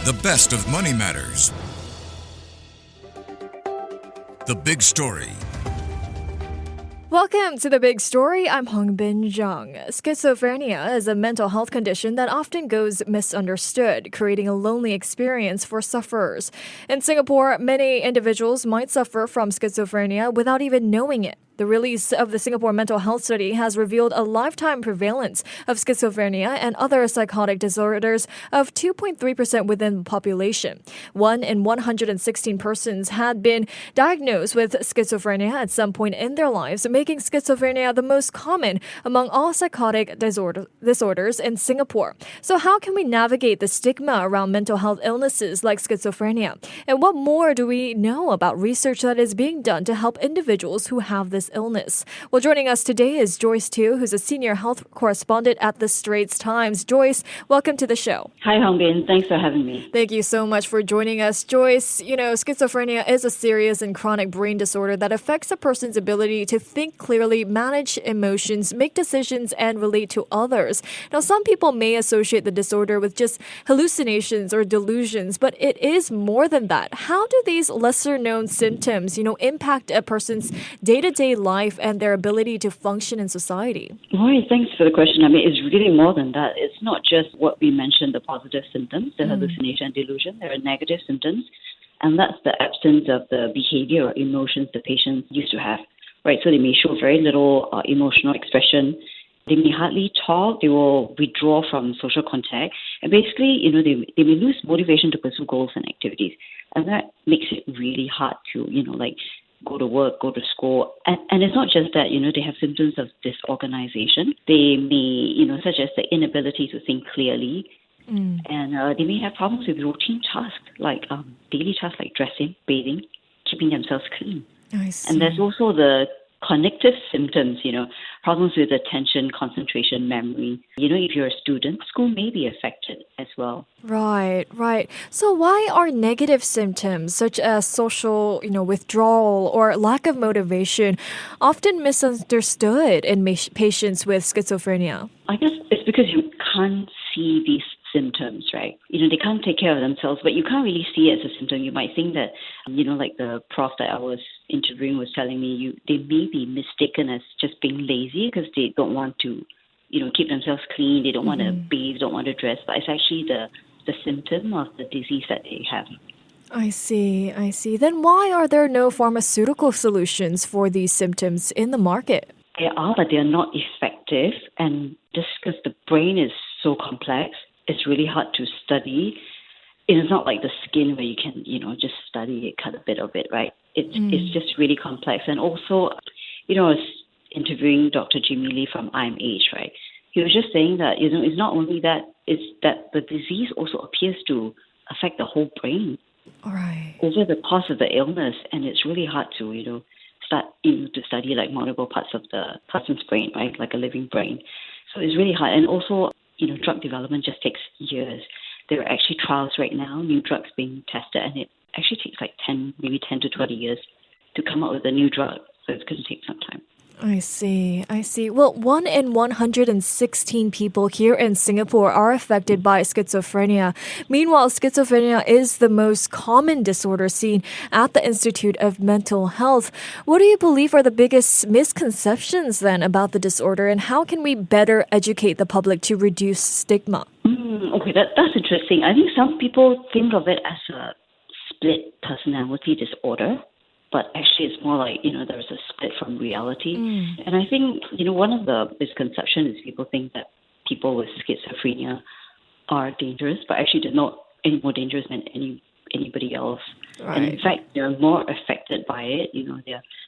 The best of Money Matters. The Big Story. Welcome to The Big Story. I'm Hongbin Jeong. Schizophrenia is a mental health condition that often goes misunderstood, creating a lonely experience for sufferers. In Singapore, many individuals might suffer from schizophrenia without even knowing it. The release of the Singapore Mental Health Study has revealed a lifetime prevalence of schizophrenia and other psychotic disorders of 2.3% within the population. 1 in 116 persons had been diagnosed with schizophrenia at some point in their lives, making schizophrenia the most common among all psychotic disorders in Singapore. So how can we navigate the stigma around mental health illnesses like schizophrenia? And what more do we know about research that is being done to help individuals who have this illness? Well, joining us today is Joyce Teo, who's a senior health correspondent at the Straits Times. Joyce, welcome to the show. Hi, Hongbin. Thanks for having me. Thank you so much for joining us. Joyce, schizophrenia is a serious and chronic brain disorder that affects a person's ability to think clearly, manage emotions, make decisions, and relate to others. Now, some people may associate the disorder with just hallucinations or delusions, but it is more than that. How do these lesser-known symptoms, impact a person's day-to-day life and their ability to function in society? Right, thanks for the question. I mean, it's really more than that. It's not just what we mentioned, the positive symptoms, the hallucination and delusion. There are negative symptoms, and that's the absence of the behavior or emotions the patient used to have. Right, so they may show very little emotional expression. They may hardly talk. They will withdraw from social contact. And basically, they may lose motivation to pursue goals and activities. And that makes it really hard to, go to work, go to school. And it's not just that, they have symptoms of disorganization. They may, such as the inability to think clearly. And they may have problems with routine tasks, like daily tasks like dressing, bathing, keeping themselves clean. I see. And there's also the cognitive symptoms, problems with attention, concentration, memory. If you're a student, school may be affected as well. Right. So why are negative symptoms such as social, withdrawal or lack of motivation often misunderstood in patients with schizophrenia? I guess it's because you can't see these symptoms, right? They can't take care of themselves, but you can't really see it as a symptom. You might think that, like the prof that I was interviewing was telling me, they may be mistaken as just being lazy because they don't want to, keep themselves clean. They don't want to bathe, don't want to dress, but it's actually the symptom of the disease that they have. I see. Then why are there no pharmaceutical solutions for these symptoms in the market? There are, but they're not effective. And just because the brain is so complex, it's really hard to study. It's not like the skin where you can, just study it, cut a bit of it, right? It's just really complex. And also, I was interviewing Dr. Jimmy Lee from IMH, right? He was just saying that, it's not only that, it's that the disease also appears to affect the whole brain. All right. Over the course of the illness. And it's really hard to, start to study like multiple parts of the person's brain, right? Like a living brain. So it's really hard. And also, drug development just takes years. There are actually trials right now, new drugs being tested, and it actually takes like 10 to 20 years to come up with a new drug. So it's going to take some time. I see. Well, 1 in 116 people here in Singapore are affected by schizophrenia. Meanwhile, schizophrenia is the most common disorder seen at the Institute of Mental Health. What do you believe are the biggest misconceptions then about the disorder, and how can we better educate the public to reduce stigma? Okay, that's interesting. I think some people think of it as a split personality disorder. But actually, it's more like, there's a split from reality. And I think, one of the misconceptions is people think that people with schizophrenia are dangerous, but actually they're not any more dangerous than anybody else. Right. And in fact, they're more affected by it.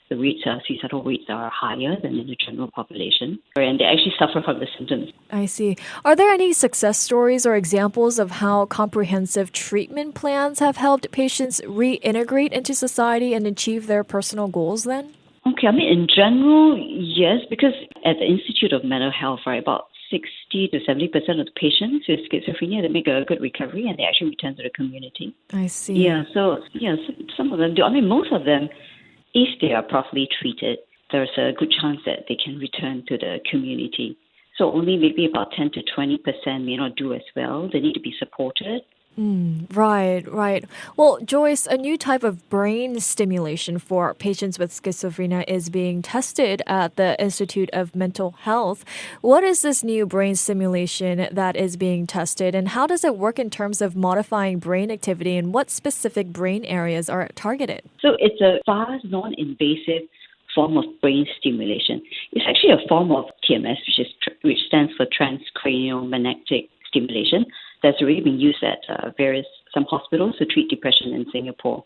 The rates, suicidal rates are higher than in the general population. And they actually suffer from the symptoms. I see. Are there any success stories or examples of how comprehensive treatment plans have helped patients reintegrate into society and achieve their personal goals then? Okay, in general, yes, because at the Institute of Mental Health, right, about 60 to 70% of the patients with schizophrenia, they make a good recovery and they actually return to the community. I see. Yeah, so some of them do. Most of them, if they are properly treated, there's a good chance that they can return to the community. So only maybe about 10 to 20% may not do as well. They need to be supported. Right, right. Well, Joyce, a new type of brain stimulation for patients with schizophrenia is being tested at the Institute of Mental Health. What is this new brain stimulation that is being tested, and how does it work in terms of modifying brain activity, and what specific brain areas are targeted? So it's a fast, non-invasive form of brain stimulation. It's actually a form of TMS, which stands for transcranial magnetic stimulation. That's already been used at some hospitals to treat depression in Singapore.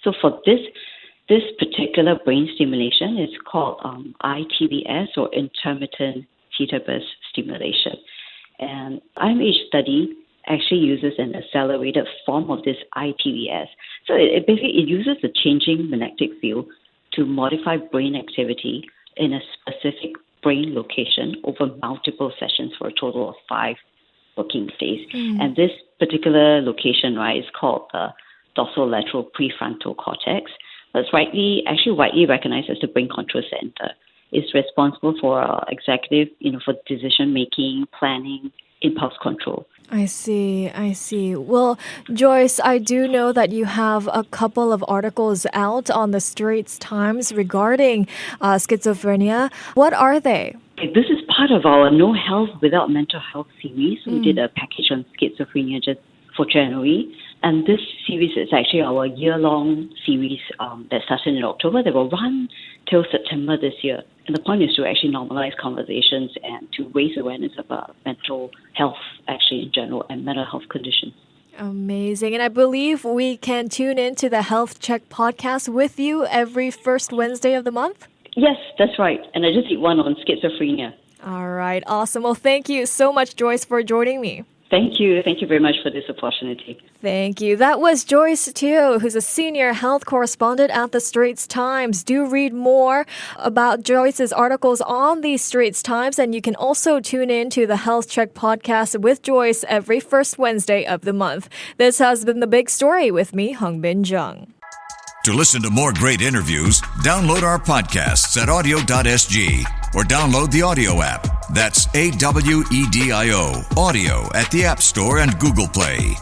So for this particular brain stimulation is called ITBS, or intermittent theta burst stimulation. And IMH study actually uses an accelerated form of this ITBS. So it uses the changing magnetic field to modify brain activity in a specific brain location over multiple sessions for a total of 5 working days. And this particular location, right, is called the dorsolateral prefrontal cortex. That's widely recognized as the brain control center. It's responsible for executive, for decision making, planning, impulse control. I see. Well, Joyce, I do know that you have a couple of articles out on the Straits Times regarding schizophrenia. What are they? This is part of our No Health Without Mental Health series. We did a package on schizophrenia just for January. And this series is actually our year-long series that started in October. That will run till September this year. And the point is to actually normalize conversations and to raise awareness about mental health actually in general and mental health conditions. Amazing. And I believe we can tune into the Health Check podcast with you every first Wednesday of the month? Yes, that's right. And I just did one on schizophrenia. All right. Awesome. Well, thank you so much, Joyce, for joining me. Thank you. Thank you very much for this opportunity. Thank you. That was Joyce Teo, who's a senior health correspondent at the Straits Times. Do read more about Joyce's articles on the Straits Times, and you can also tune in to the Health Check podcast with Joyce every first Wednesday of the month. This has been The Big Story with me, Hongbin Jeong. To listen to more great interviews, download our podcasts at audio.sg or download the audio app. That's AWEDIO, audio at the App Store and Google Play.